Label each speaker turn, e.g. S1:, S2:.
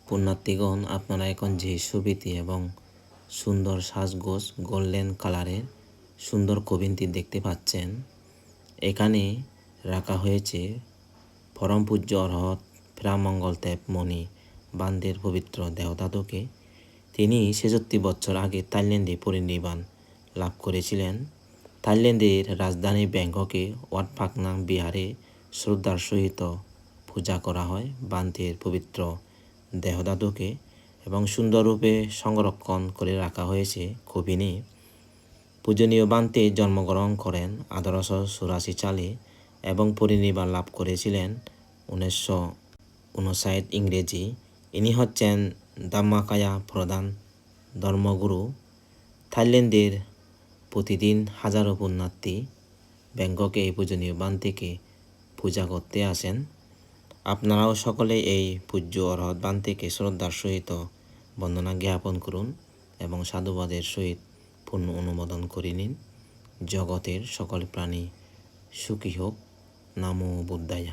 S1: পুণ্যার্থীগণ, আপনারা এখন যে ছবিটি এবং সুন্দর সাজগোজ গোল্ডেন কালারের সুন্দর কবিনটি দেখতে পাচ্ছেন, এখানে রাখা হয়েছে পরম পূজ্য অরহত প্রামঙ্গলদেব মণি বান্দের পবিত্র দেহধাতুকে। তিনি ৬৬ বছর আগে থাইল্যান্ডে পরিনির্বাণ লাভ করেছিলেন। থাইল্যান্ডের রাজধানী ব্যাংককে ওয়াট ফাকনাং বিহারে শ্রদ্ধার সহিত পূজা করা হয় বান্তের পবিত্র দেহধাতুকে এবং সুন্দররূপে সংরক্ষণ করে রাখা হয়েছে কবিনে। পূজনীয় বান্তে জন্মগ্রহণ করেন ১৮৮৪ সালে এবং পরিনির্বাণ লাভ করেছিলেন ১৯৫৯ ইংরেজি। ইনি হচ্ছেন ধাম্মাকায়া প্রধান ধর্মগুরু। থাইল্যান্ডের প্রতিদিন হাজারো পুণ্যার্থী ব্যাংককে এই পূজনীয় বান্তিকে পূজা করতে আসেন। আপনারাও সকলে এই পূজ্য অরহত বান্তিকে শ্রদ্ধার সহিত বন্দনা জ্ঞাপন করুন এবং সাধুবাদের সহিত পূর্ণ অনুমোদন করে নিন। জগতের সকল প্রাণী সুখী হোক। নমো বুদ্ধায়।